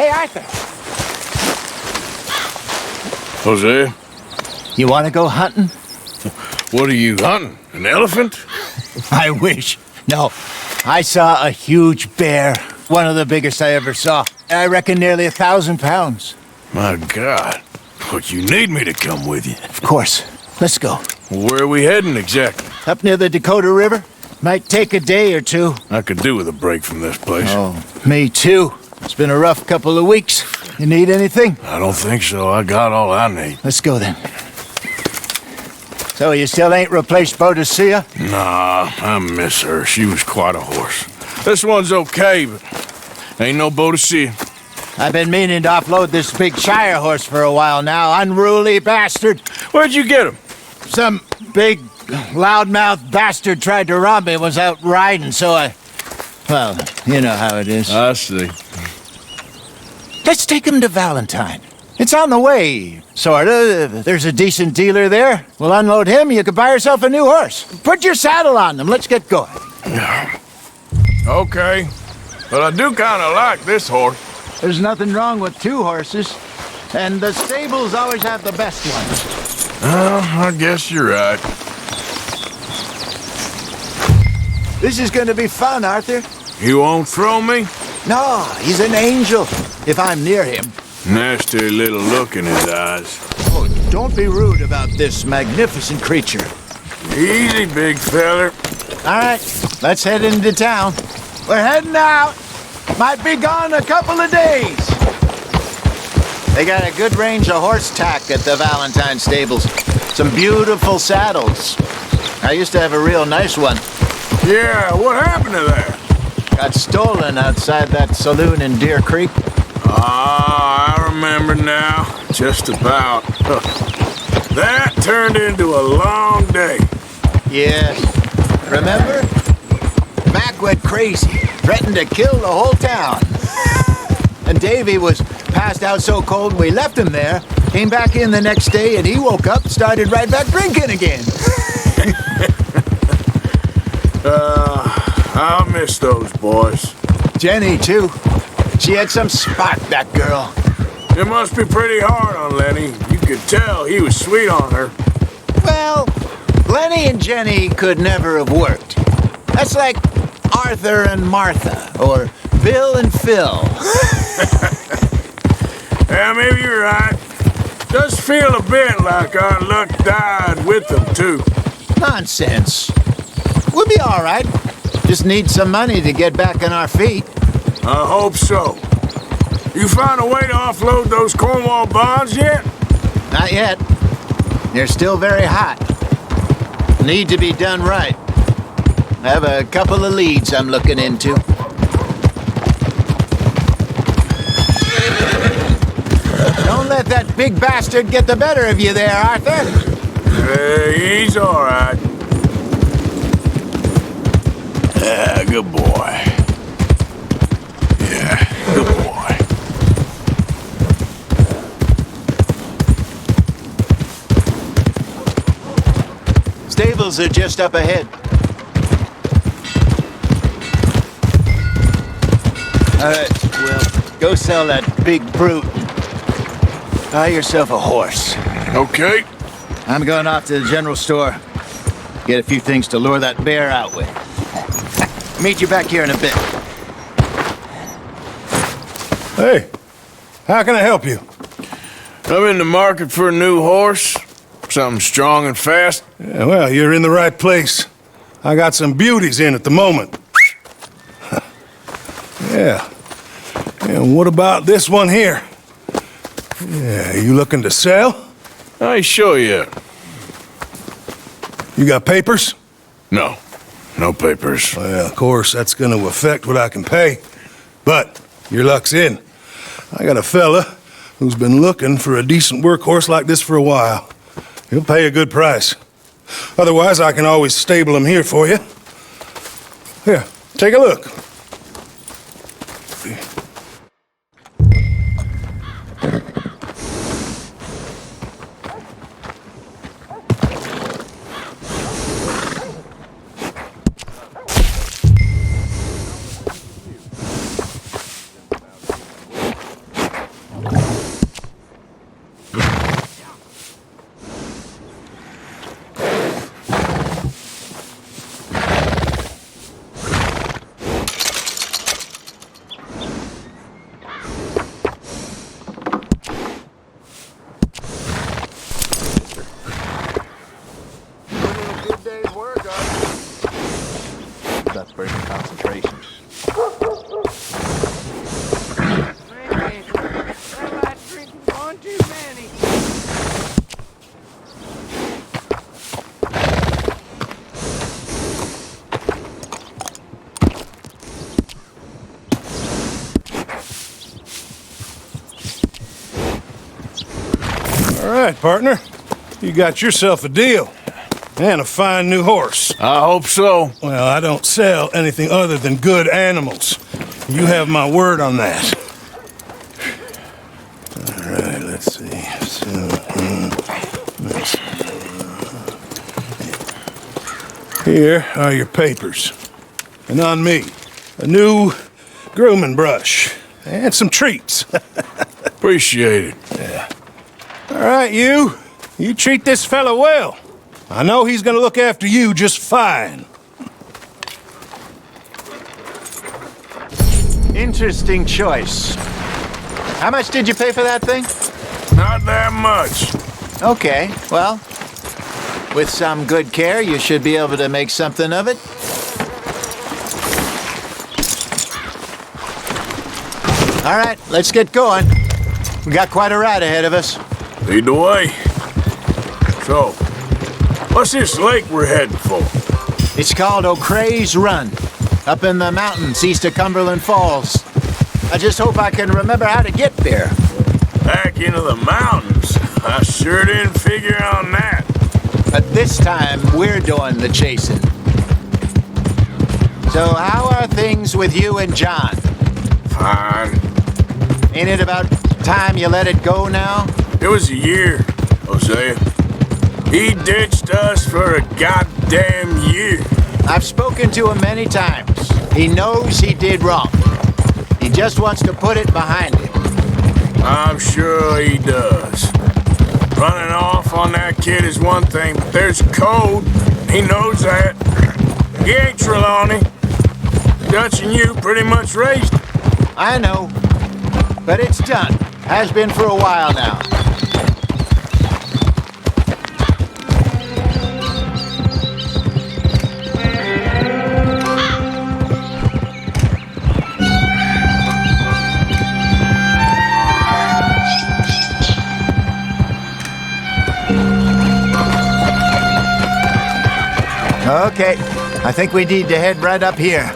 Hey, Arthur. Hosea, You want to go hunting? what are you hunting? An elephant? I wish. No, I saw a huge bear. One of the biggest I ever saw. I reckon nearly 1,000 pounds. My God. But you need me to come with you. Of course. Let's go. Where are we heading exactly? Up near the Dakota River. Might take a day or two. I could do with a break from this place. Oh, me too. It's been a rough couple of weeks. You need anything? I don't think so. I got all I need. Let's go then. So you still ain't replaced Boadicea? Nah, I miss her. She was quite a horse. This one's okay, but ain't no Boadicea. I've been meaning to offload this big Shire horse for a while now. Unruly bastard. Where'd you get him? Some big, loudmouth bastard tried to rob me. Was out riding, so I... Well, you know how it is. I see. Let's take him to Valentine. It's on the way, sorta. There's a decent dealer there. We'll unload him, you can buy yourself a new horse. Put your saddle on them, let's get going. Okay. But I do kind of like this horse. There's nothing wrong with two horses, and the stables always have the best ones. I guess you're right. This is gonna be fun, Arthur. You won't throw me? No, he's an angel, if I'm near him. Nasty little look in his eyes. Oh, don't be rude about this magnificent creature. Easy, big feller. All right, let's head into town. We're heading out. Might be gone a couple of days. They got a good range of horse tack at the Valentine stables. Some beautiful saddles. I used to have a real nice one. Yeah, what happened to that? Got stolen outside that saloon in Deer Creek. Ah, I remember now. Just about. That turned into a long day. Yes. Remember? Mac went crazy. Threatened to kill the whole town. And Davy was passed out so cold we left him there. Came back in the next day and he woke up, started right back drinking again. I'll miss those boys. Jenny, too. She had some spark, that girl. It must be pretty hard on Lenny. You could tell he was sweet on her. Well, Lenny and Jenny could never have worked. That's like Arthur and Martha, or Bill and Phil. Yeah, maybe you're right. Does feel a bit like our luck died with them, too. Nonsense. We'll be all right. Just need some money to get back on our feet. I hope so. You found a way to offload those Cornwall bonds yet? Not yet. They're still very hot. Need to be done right. I have a couple of leads I'm looking into. Don't let that big bastard get the better of you there, Arthur. Hey, he's all right. Yeah, good boy. Yeah, good boy. Stables are just up ahead. All right, well, go sell that big brute. Buy yourself a horse. Okay. I'm going off to the general store. Get a few things to lure that bear out with. Meet you back here in a bit. Hey, how can I help you? I'm in the market for a new horse. Something strong and fast. Yeah, well, you're in the right place. I got some beauties in at the moment. Yeah. And what about this one here? Yeah, you looking to sell? I ain't sure yet. You got papers? No. No papers. Well, of course, that's going to affect what I can pay. But your luck's in. I got a fella who's been looking for a decent workhorse like this for a while. He'll pay a good price. Otherwise, I can always stable him here for you. Here, take a look. All right, partner. You got yourself a deal. And a fine new horse. I hope so. Well, I don't sell anything other than good animals. You have my word on that. All right, let's see. Here are your papers. And on me, a new grooming brush. And some treats. Appreciate it. Yeah. All right, you. You treat this fella well. I know he's gonna look after you just fine. Interesting choice. How much did you pay for that thing? Not that much. Okay, well, with some good care, you should be able to make something of it. All right, let's get going. We got quite a ride ahead of us. Lead the way. So, what's this lake we're heading for? It's called O'Creagh's Run, up in the mountains east of Cumberland Falls. I just hope I can remember how to get there. Back into the mountains? I sure didn't figure on that. But this time, we're doing the chasing. So how are things with you and John? Fine. Ain't it about time you let it go now? It was a year, Hosea. He ditched us for a goddamn year. I've spoken to him many times. He knows he did wrong. He just wants to put it behind him. I'm sure he does. Running off on that kid is one thing, but there's code. He knows that. He ain't Trelawney. Dutch and you pretty much raised him. I know. But it's done. Has been for a while now. Okay, I think we need to head right up here.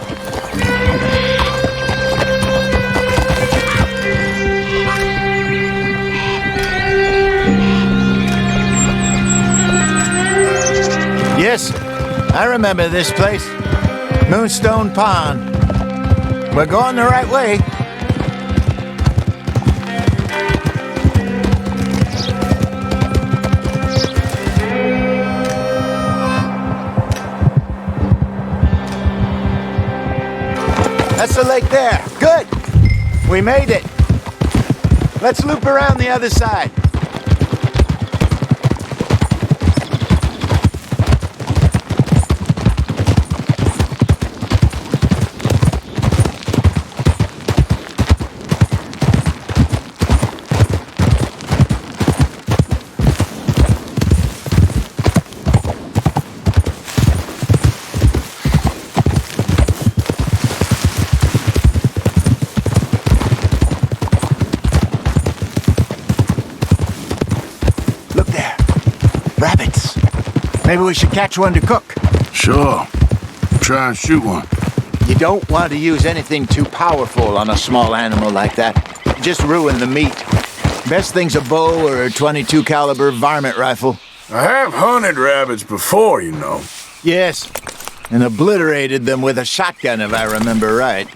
Yes, I remember this place. Moonstone Pond. We're going the right way. That's the lake there. Good. We made it. Let's loop around the other side. Rabbits. Maybe we should catch one to cook. Sure. Try and shoot one. You don't want to use anything too powerful on a small animal like that. Just ruin the meat. Best thing's a bow or a .22 caliber varmint rifle. I have hunted rabbits before, you know. Yes, and obliterated them with a shotgun if I remember right.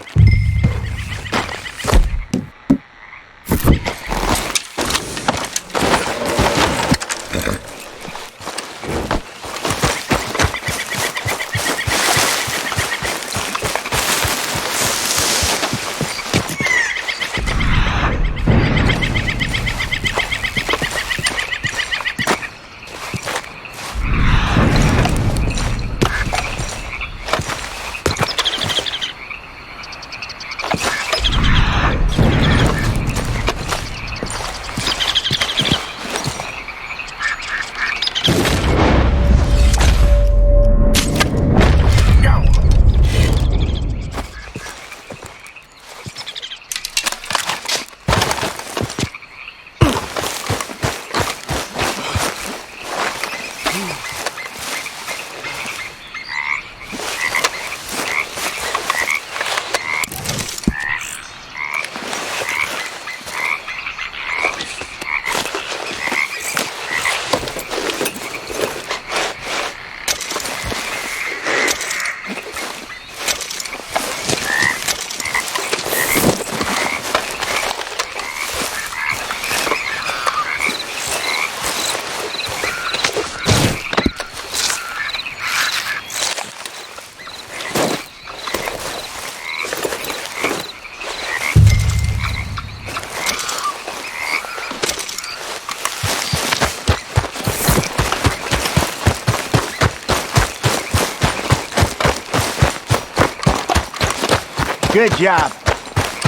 Good job.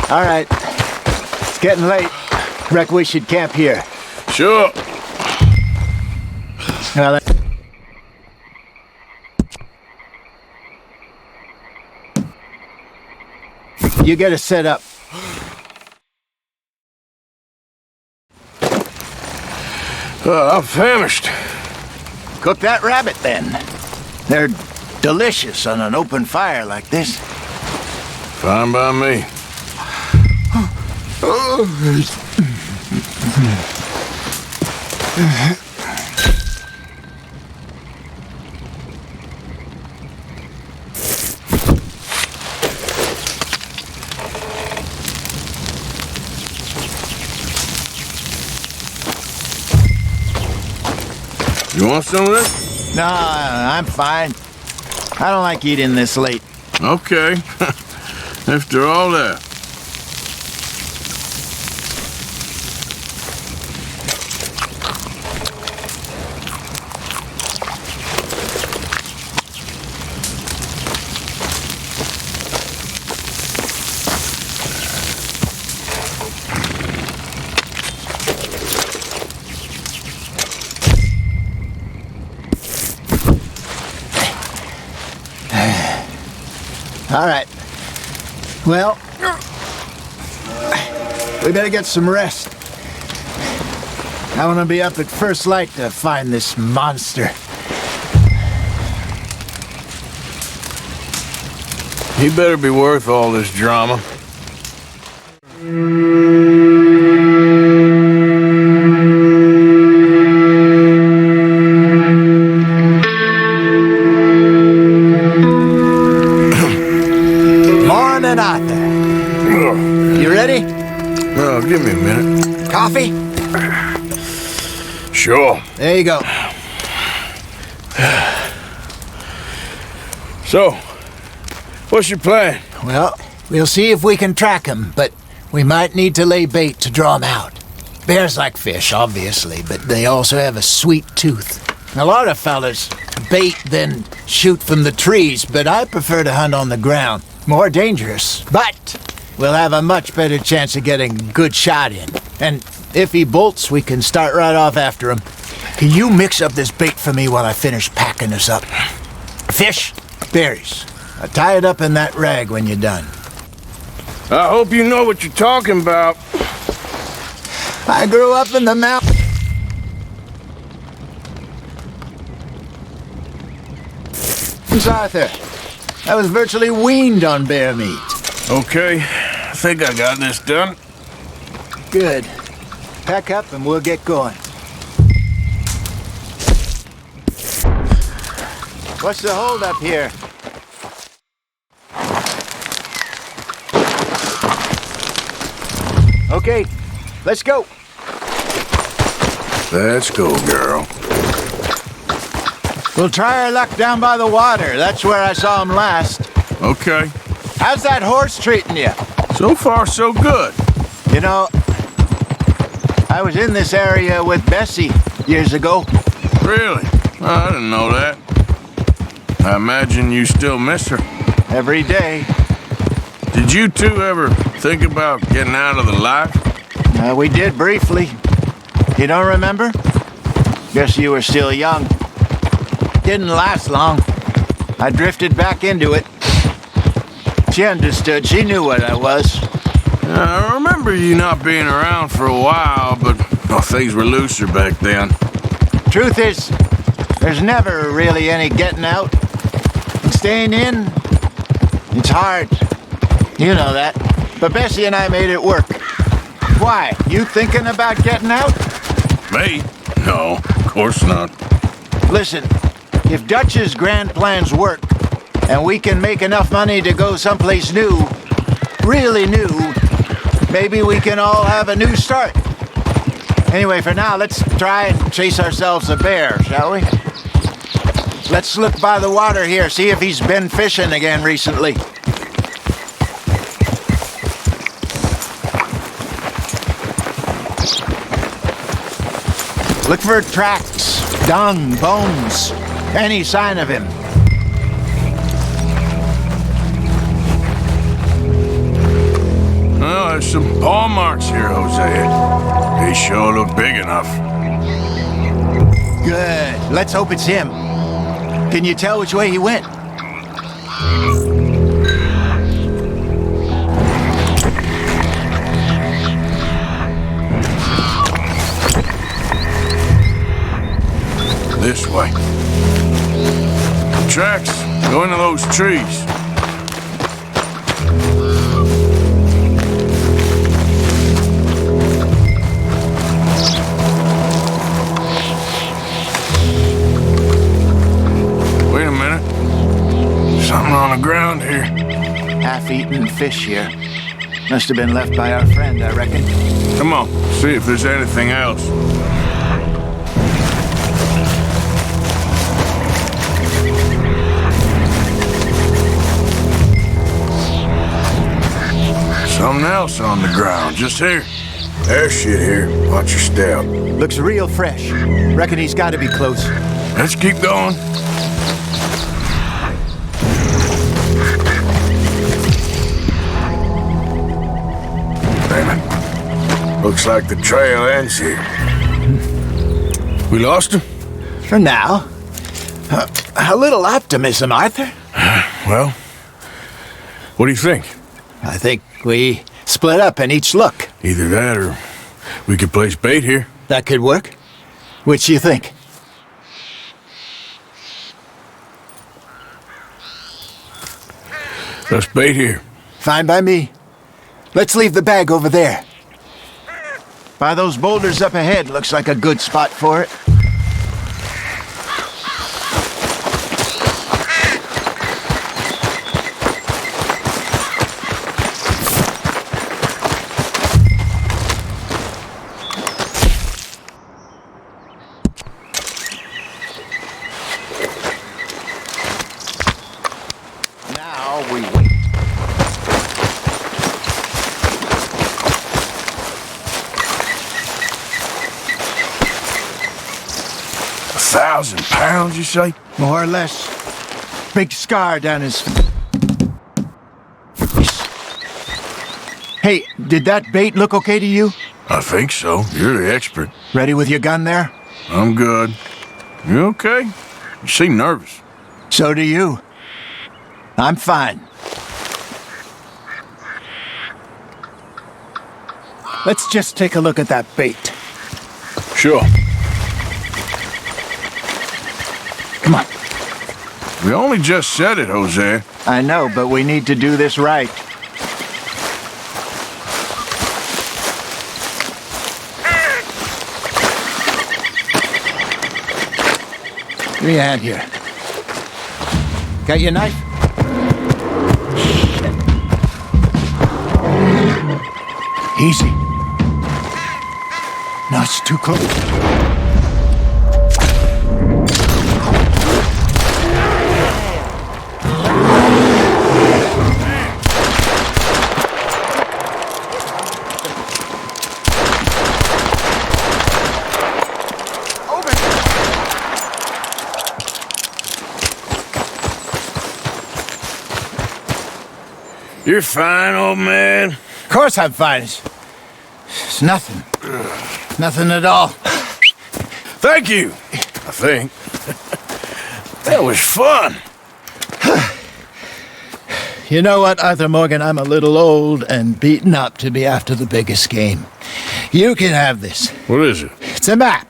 All right. It's getting late. Reckon we should camp here. Sure. Now, you get us set up. I'm famished. Cook that rabbit, then. They're delicious on an open fire like this. Fine by me. You want some of this? No, I'm fine. I don't like eating this late. Okay. After all that. All right. Well, we better get some rest. I want to be up at first light to find this monster. He better be worth all this drama. Morning, Arthur. You ready? Well, give me a minute. Coffee? Sure. There you go. So, what's your plan? Well, we'll see if we can track him, but we might need to lay bait to draw him out. Bears like fish, obviously, but they also have a sweet tooth. A lot of fellas bait then shoot from the trees, but I prefer to hunt on the ground. More dangerous, but we'll have a much better chance of getting a good shot in. And if he bolts, we can start right off after him. Can you mix up this bait for me while I finish packing this up? Fish, berries. I'll tie it up in that rag when you're done. I hope you know what you're talking about. I grew up in the mountains. Arthur, I was virtually weaned on bear meat. Okay, I think I got this done. Good. Pack up and we'll get going. What's the holdup here? Okay, let's go. Let's go, girl. We'll try our luck down by the water. That's where I saw him last. Okay. How's that horse treating you? So far, so good. You know, I was in this area with Bessie years ago. Really? I didn't know that. I imagine you still miss her. Every day. Did you two ever think about getting out of the life? We did briefly. You don't remember? Guess you were still young. Didn't last long. I drifted back into it. She understood. She knew what I was. I remember you not being around for a while, but things were looser back then. Truth is, there's never really any getting out. And staying in, it's hard. You know that. But Bessie and I made it work. Why? You thinking about getting out? Me? No, of course not. Listen, if Dutch's grand plans work, and we can make enough money to go someplace new, really new, maybe we can all have a new start. Anyway, for now, let's try and chase ourselves a bear, shall we? Let's look by the water here, see if he's been fishing again recently. Look for tracks, dung, bones, any sign of him. There's some paw marks here, Hosea. They sure look big enough. Good. Let's hope it's him. Can you tell which way he went? This way. Tracks go into those trees. Wait a minute. Something on the ground here. Half-eaten fish here. Must have been left by our friend, I reckon. Come on, see if there's anything else. Something else on the ground, just here. There's shit here. Watch your step. Looks real fresh. Reckon he's got to be close. Let's keep going. Damn it. Looks like the trail ends here. We lost him? For now. A little optimism, Arthur. Well, what do you think? I think we split up and each look. Either that or we could place bait here. That could work. Which you think? Let's bait here. Fine by me. Let's leave the bag over there. By those boulders up ahead, looks like a good spot for it. Now we wait. £1,000, you say? More or less. Big scar down his face. Hey, did that bait look okay to you? I think so. You're the expert. Ready with your gun there? I'm good. You okay? You seem nervous. So do you. I'm fine. Let's just take a look at that bait. Sure. Come on. We only just said it, Hosea. I know, but we need to do this right. Give me a hand here. Got your knife? Easy. No, it's too close. You're fine, old man. Of course I'm fine. It's nothing. Nothing at all. Thank you, I think. That was fun. You know what, Arthur Morgan? I'm a little old and beaten up to be after the biggest game. You can have this. What is it? It's a map.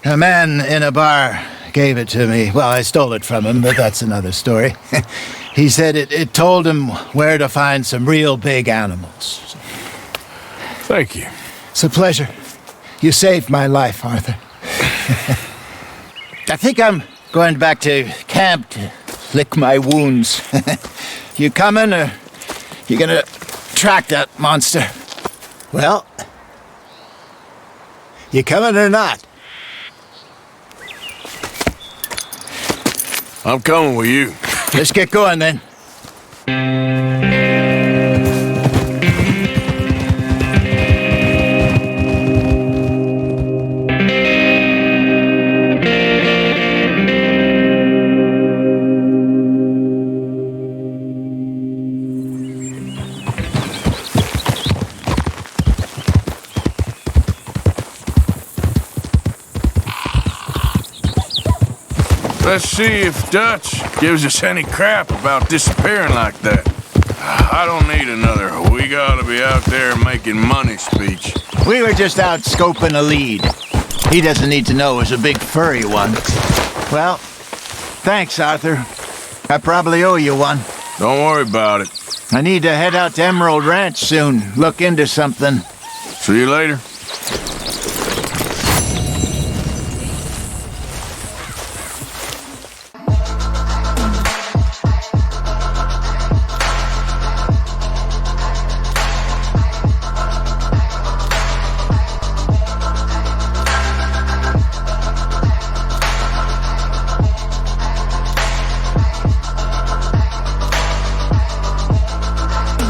A man in a bar gave it to me. Well, I stole it from him, but that's another story. He said it told him where to find some real big animals. Thank you. It's a pleasure. You saved my life, Arthur. I think I'm going back to camp to lick my wounds. You coming, or you gonna track that monster? Well, you coming or not? I'm coming with you. Let's get going, then. Let's see if Dutch gives us any crap about disappearing like that. I don't need another "we gotta be out there making money" speech. We were just out scoping a lead. He doesn't need to know it was a big furry one. Well, thanks, Arthur. I probably owe you one. Don't worry about it. I need to head out to Emerald Ranch soon, look into something. See you later.